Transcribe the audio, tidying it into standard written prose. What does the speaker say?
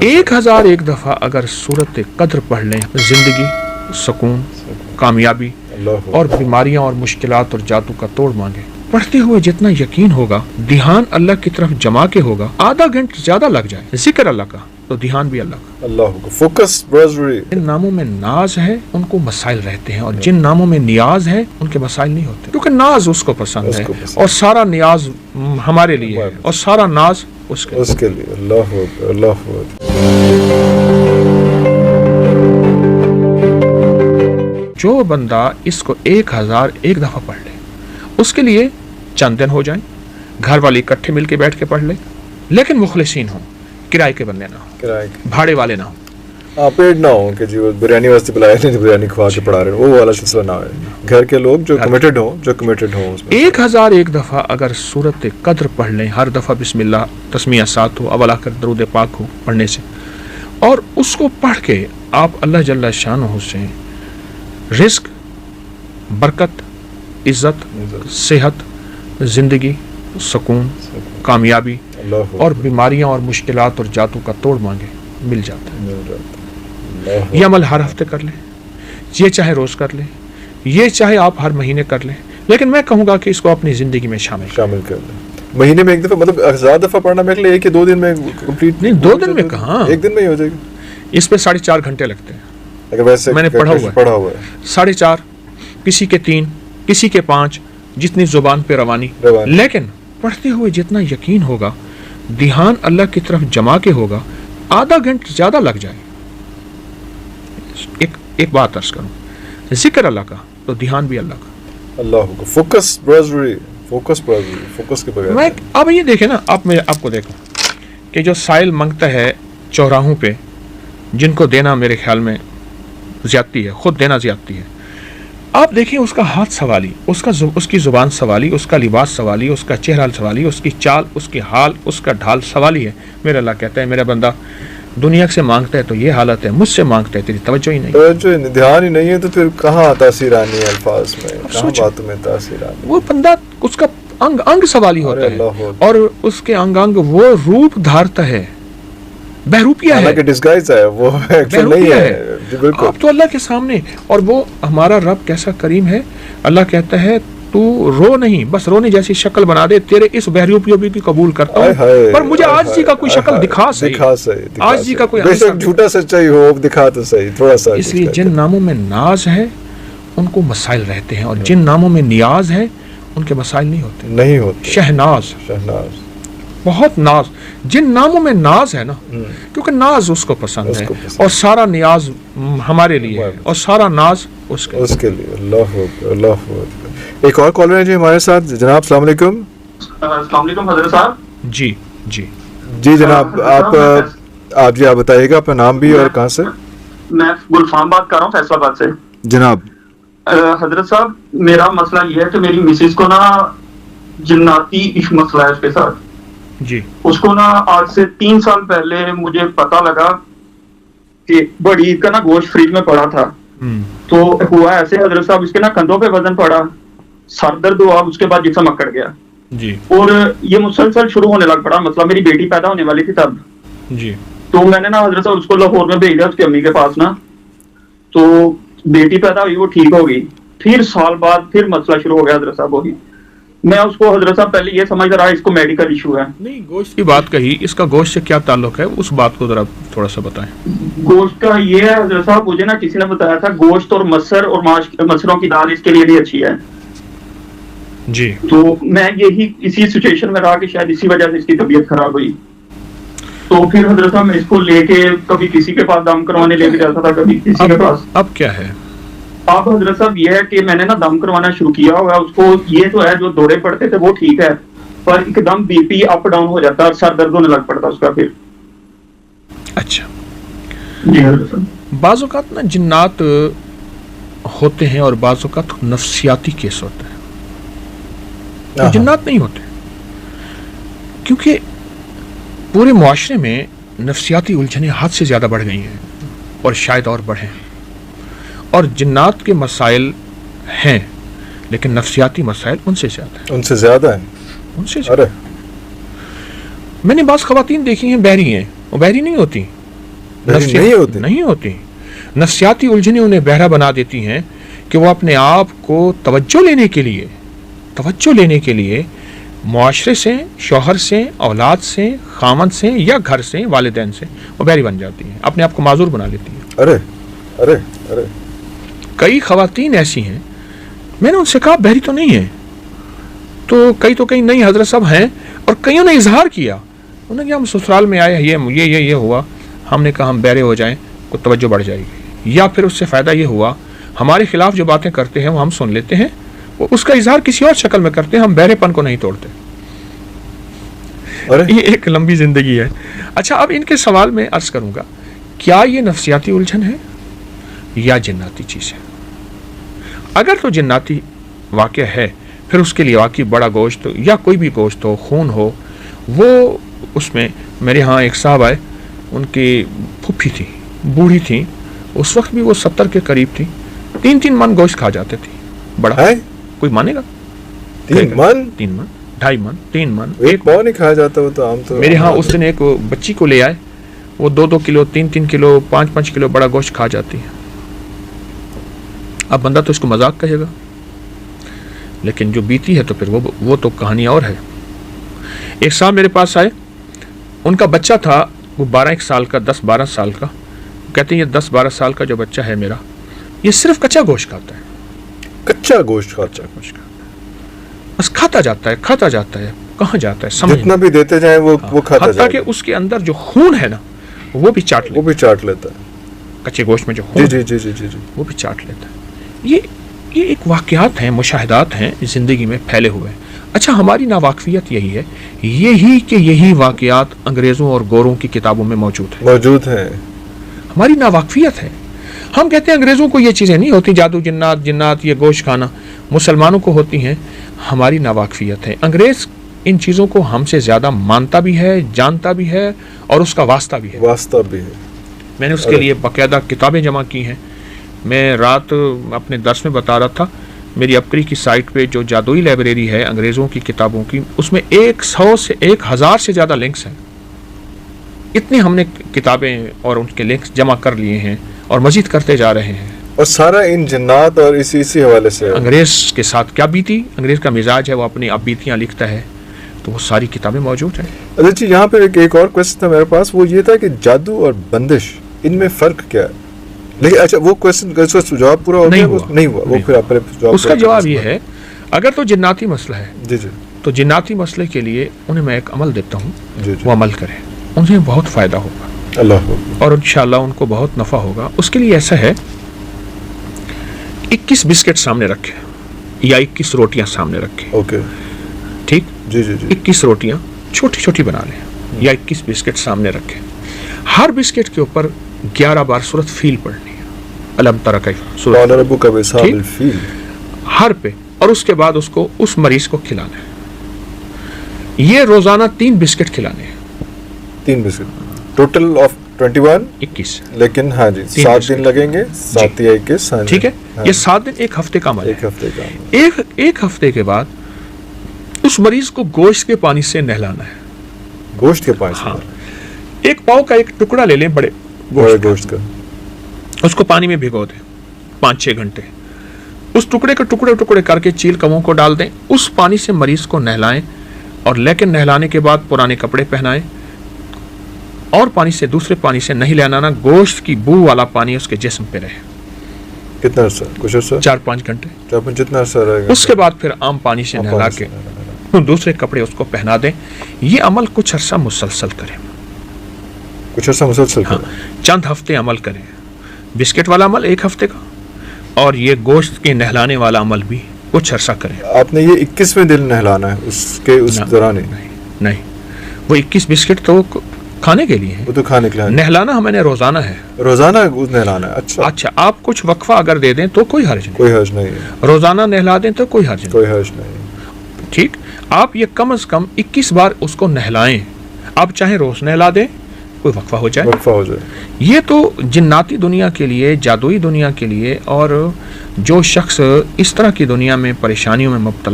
1001 दफ़ा अगर सूरत कद्र पढ़ लें, जिंदगी, सुकून, कामयाबी और बीमारियां और मुश्किलात और जादू का तोड़ मांगे। पढ़ते हुए जितना यकीन होगा, ध्यान अल्लाह की तरफ जमा के होगा, आधा घंटा ज्यादा लग जाए, जिक्र अल्लाह का तो ध्यान भी अल्लाह का। अल्लाह को फोकस ब्रदरी। जिन नामों में नाज है उनको मसाइल रहते हैं, और जिन नामों में नियाज है उनके मसाइल नहीं होते, क्योंकि नाज उसको पसंद है और सारा नियाज हमारे लिए है और सारा नाज उसके लिए। अल्लाह अल्लाह। जो बंदा इसको 1001 दफा पढ़ ले, उसके लिए चंद दिन हो जाएं, घर वाले इकट्ठे मिलके बैठ के पढ़ ले, लेकिन मुखलिसीन हो, किराए के बंदे ना हो, भाड़े वाले ना हो, पेड़ ना हो कि जी वो बिरयानी वास्ते बुलाए नहीं, बिरयानी खवा के पढ़ा रहे, वो वाला सिलसिला ना हो। घर के लोग जो कमिटेड हो उसमें। 1001 दफा अगर सूरत कद्र पढ़ लें, हर दफा बिस्मिल्लाह तस्मीया साथ हो, अवला कर दरूद पाक हो पढ़ने से, और उसको पढ़ के आप अल्लाह जल्ला शानहू से रिस्क, बरकत, इज्जत, सेहत, जिंदगी, सुकून, कामयाबी और बीमारियां और मुश्किलात और जादू का तोड़ मांगे, मिल जाता है। ये अमल हर हफ्ते कर लें, ये चाहे रोज कर लें, ये चाहे आप हर महीने कर लें, लेकिन मैं कहूँगा कि इसको अपनी जिंदगी में शामिल कर लें। महीने में एक दफा, मतलब 1000 दफा पढ़ना मेरे लिए, एक या 2 दिन में कंप्लीट नहीं, 2 दिन में कहाँ, 1 दिन में ही हो जाएगी। इस पे 4.5 घंटे लगते हैं। अगर वैसे मैंने पढ़ा हुआ है 4.5, किसी के 3, किसी के 5, जितनी जुबान पे रवानी। लेकिन पढ़ते हुए जितना यकीन होगा, ध्यान अल्लाह की तरफ जमा के होगा, आधा घंटा ज्यादा लग जाए। एक बात अर्ज करूं, जिक्र अल्लाह का तो ध्यान भी अल्लाह का। अल्लाह को फोकस ब्रदरी, फोकस के बगैर। मैं अब ये देखें ना, आपको देखो कि जो साइल मांगता है चौराहों पे, जिनको देना मेरे ख्याल में ज्यादती है, खुद देना ज्यादती है। आप देखिए उसका हाथ सवाली, उसकी जुबान सवाली, उसका लिबास सवाली, उसका चेहरा सवाली, उसकी चाल, उसकी हाल, उसका ढाल सवाली है। मेरा अल्लाह कहता है, मेरा बंदा दुनिया से मांगता है तो ये हालत है, मुझसे मांगता है तेरी तवज्जो ही नहीं, ध्यान ही नहीं है, तो फिर कहाँ तासीर आनी है अल्फाज में, कहाँ बातों में तासीर आनी। वो बंदा, उसका अंग सवाली होता है, और उसके अंग वो रूप धारता है, बहरूपिया है, कि डिस्गाइज है, वो एक्चुअल नहीं है। आप तो अल्लाह के सामने, और वो हमारा रब कैसा करीम है। अल्लाह कहता है तू रो नहीं, बस रोने जैसी शक्ल बना दे, तेरे इस बहरूपियों भी कबूल करता हूँ, पर मुझे आज जी का कोई शक्ल दिखा सही, आज जी का कोई बेशक झूठा सच्चाई हो, दिखा तो सही थोड़ा सा। इसलिए जिन नामों में नाज है उनको मसाइल रहते हैं, और जिन नामों में नियाज है उनके मसाइल नहीं होते। शहनाज, बहुत नाज, जिन नामों में नाज है ना, क्योंकि नाज उसको पसंद है और सारा नियाज हमारे लिए है और सारा नाज उसके लिए। अल्लाह। एक और कॉलर है जी हमारे साथ, जनाब अस्सलाम वालेकुम। अस्सलाम वालेकुम हज़रत साहब। जी जनाब, आप जी आप बताइएगा अपना नाम भी और कहाँ से। मैं गुलफाम बात कर रहा हूँ फैसलाबाद से। जनाब हजरत साहब, मेरा मसला ये है कि मेरी मिसेज को ना जिन्नाती मसला है उसके साथ जी। उसको ना आज से 3 साल पहले मुझे पता लगा कि बड़ी ईद का ना गोश्त फ्रिज में पड़ा था। तो हुआ ऐसे हजरत साहब, इसके ना कंधों पे वजन पड़ा, सर दर्द हुआ, उसके बाद जिस्म अकड़ गया जी। और ये मुसलसल शुरू होने लग पड़ा, मतलब मेरी बेटी पैदा होने वाली थी तब जी। तो मैंने ना हजरत साहब उसको लाहौर में भेज दिया उसकी अम्मी के पास ना, तो बेटी पैदा हुई, वो ठीक हो गई। फिर साल बाद फिर मसला शुरू हो गया हजरत साहब, होगी। मैं उसको हजरत साहब पहले ये समझ रहा इसको मेडिकल इशू है। नहीं, गोश्त की बात कही, इसका गोश्त से क्या ताल्लुक है, उस बात को जरा थोड़ा सा बताएं। गोश्त का ये है हजरत साहब, मुझे ना किसी ने बताया था गोश्त और मसर और मसरों की दाल इसके लिए भी अच्छी है जी। तो मैं यही इसी सिचुएशन में रहा कि शायद इसी वजह से इसकी तबीयत खराब हुई। तो फिर हजरत साहब मैं इसको लेके कभी किसी के पास दम करवाने लेके जाता था, कभी किसी के पास। अब क्या है अब हजरत साहब ये है कि मैंने ना दम करवाना शुरू किया हुआ है उसको। ये तो है जो दौरे पड़ते थे वो ठीक है, पर एकदम बीपी अप डाउन हो जाता है और सर दर्द होने लग पड़ता है उसका फिर। अच्छा जी हजरत साहब। बाज़ औक़ात ना जिन्नात होते हैं और बाज़ औक़ात नफ्सियाती केस होते हैं, तो जिन्नात नहीं होते, क्योंकि पूरे मुआशरे में नफ्सियाती उलझनें हद से ज़्यादा बढ़ गई हैं और शायद और बढ़ें। और जिन्नात के मसाइल हैं, लेकिन नफ्सियाती मसाइल उनसे ज़्यादा हैं। मैंने बाज़ ख़वातीन देखी हैं, बहरी हैं, वो बहरी नहीं होती, نہیں ہوتی. نفسیاتی الجھنیں انہیں بہرا بنا دیتی ہیں کہ وہ اپنے آپ کو توجہ لینے کے لیے معاشرے سے، شوہر سے، اولاد سے، خامند سے یا گھر سے، والدین سے وہ بحری بن جاتی ہیں، اپنے آپ کو معذور بنا لیتی ہیں. ارے کئی خواتین ایسی ہیں، میں نے ان سے کہا بحری تو نہیں ہے، تو کئی نہیں حضرت صاحب ہیں، اور کئیوں نے اظہار کیا، انہوں نے کہا ہم سسرال میں آئے، یہ ہوا، ہم نے کہا ہم بہرے ہو جائیں کو توجہ بڑھ جائے گی، یا پھر اس سے فائدہ یہ ہوا ہمارے خلاف جو باتیں کرتے ہیں وہ ہم سن لیتے ہیں، وہ اس کا اظہار کسی اور شکل میں کرتے ہیں، ہم بہرے پن کو نہیں توڑتے. یہ ایک لمبی زندگی ہے. اچھا، اب ان کے سوال میں عرض کروں گا، کیا یہ نفسیاتی الجھن ہے یا جناتی چیز ہے؟ اگر تو جناتی واقعہ ہے، پھر اس کے لیے واقعی بڑا گوشت یا کوئی بھی گوشت ہو، خون ہو، وہ اس میں میرے ہاں ایک صاحب آئے، ان کی پھوپھی تھی، بوڑھی تھی، اس وقت بھی وہ 70 کے قریب تھی، 3 من گوشت کھا جاتے تھی. بڑا کوئی مانے گا؟ 3 من 2.5 من 3 من ایک پاؤ نہیں کھایا جاتا. وہ تو عام طور میرے ہاں اس دن ایک بچی کو لے آئے، وہ 2 کلو 3 کلو 5 کلو بڑا گوشت کھا جاتی ہے. اب بندہ تو اس کو مذاق کہے گا، لیکن جو بیتی ہے تو پھر وہ تو کہانی اور ہے. ایک صاحب میرے پاس آئے، ان کا بچہ تھا وہ 12 سال کا، 10-12 سال کا. کہتے ہیں یہ 10-12 سال کا جو بچہ ہے میرا، یہ صرف کچا گوشت کھاتا ہے. کچا گوشت بس کھاتا جاتا ہے، کہاں جاتا ہے سمجھ، جتنا بھی دیتے جائیں وہ کھاتا جائے، حتیٰ کہ اس کے اندر جو خون ہے نا وہ بھی چاٹ لیتا ہے. کچے گوشت میں جو خون جی وہ بھی چاٹ لیتا ہے. یہ ایک واقعات ہیں، مشاہدات ہیں زندگی میں پھیلے ہوئے. اچھا، ہماری ناواقفیت یہی ہے، یہی واقعات انگریزوں اور گوروں کی کتابوں میں موجود ہیں. ہماری ناواقفیت ہے. ہم کہتے ہیں انگریزوں کو یہ چیزیں نہیں ہوتی، جادو، جنات، یہ گوشت کھانا مسلمانوں کو ہوتی ہیں. ہماری ناواقفیت ہے. انگریز ان چیزوں کو ہم سے زیادہ مانتا بھی ہے، جانتا بھی ہے، اور اس کا واسطہ بھی ہے. میں نے اس کے لیے باقاعدہ کتابیں جمع کی ہیں. میں رات اپنے درس میں بتا رہا تھا، میری اپری کی سائٹ پہ جو جادوئی لائبریری ہے انگریزوں کی کتابوں کی، اس میں 100 سے 1000 سے زیادہ لنکس ہیں. اتنے ہم نے کتابیں اور ان کے لنکس جمع کر لیے ہیں اور مزید کرتے جا رہے ہیں. اور سارا ان جنات اور اسی حوالے سے انگریز کے ساتھ کیا بیتی، انگریز کا مزاج ہے، وہ اپنی اب بیتیاں لکھتا ہے، تو وہ ساری کتابیں موجود ہیں. اچھا جی، یہاں پہ ایک اور کوشچن تھا میرے پاس، وہ یہ تھا کہ جادو اور بندش ان میں فرق کیا ہے؟ لیکن اچھا وہ کوشچن کا جواب پورا ہو گیا؟ نہیں ہوا. وہ پھر آپ اس کا جواب یہ ہے، اگر تو جناتی مسئلہ ہے جی تو جناتی مسئلے کے لیے انہیں میں ایک عمل دیتا ہوں، وہ عمل کریں، انہیں بہت فائدہ ہوگا اور انشاءاللہ ان کو بہت نفع ہوگا. اس کے لیے ایسا ہے، 21 بسکٹ سامنے رکھے یا 21 روٹیاں سامنے رکھے. اوکے، ٹھیک. جی 21 روٹیاں چھوٹی بنا لیں یا 21 بسکٹ سامنے رکھے. ہر بسکٹ کے اوپر 11 بار سورۃ فیل پڑھنی ہے، الم تر کیف، ہر پہ، اور اس کے بعد اس کو اس مریض کو کھلانا ہے. یہ روزانہ 3 بسکٹ کھلانے ہیں. 3 بسکٹ ٹوٹل آف 21، لیکن ہاں جی 7 دن لگیں گے. 7 یا 21، ٹھیک ہے. یہ 7 دن ایک ہفتے کا عمل ہے. ایک ہفتے کے بعد اس مریض کو گوشت کے پانی سے نہلانا ہے. گوشت کے پانی؟ ہاں. ایک پاؤ کا ایک ٹکڑا لے لیں، بڑے گوشت کا، اس کو پانی میں بھگو دیں 5-6 گھنٹے. اس ٹکڑے کے ٹکڑے کر کے چیل کموں کو ڈال دیں. اس پانی سے مریض کو نہلائیں، اور لیکن نہلانے کے بعد پرانے کپڑے پہنائیں، اور پانی سے، دوسرے پانی سے نہیں لہلانا. گوشت کی بو والا پانی اس کے جسم پہ رہے. کتنا عرصہ؟ کچھ عرصہ 4-5 گھنٹے. جتنا عرصہ رہے گا. اس کے بعد پھر عام پانی سے نہلا کے دوسرے کپڑے اس کو پہنا دیں. یہ عمل کچھ عرصہ مسلسل کریں. ہاں، چند ہفتے عمل کریں. بسکٹ والا عمل 1 ہفتے کا، اور یہ گوشت کے نہلانے والا عمل بھی کچھ عرصہ کریں. آپ نے یہ 21ویں دن نہلانا ہے اس دوران؟ نہیں، وہ 21 بسکٹ تو کھانے کے لیے ہے، وہ تو کھانے کے لیے. نہلانا ہمیں روزانہ ہے، روزانہ نہلانا ہے. اچھا، آپ کچھ وقفہ اگر دے دیں تو کوئی حرج نہیں ہے. روزانہ نہلا دیں تو کوئی حرج نہیں. ٹھیک. آپ یہ کم از کم 21 بار اس کو نہلائیں. آپ چاہیں روز نہلا دیں، کوئی وقفہ ہو جائے. یہ تو جناتی دنیا کے لیے، جادوئی دنیا کے لیے، اور جو شخص اس طرح کی دنیا میں پریشانیوں میں مبتلا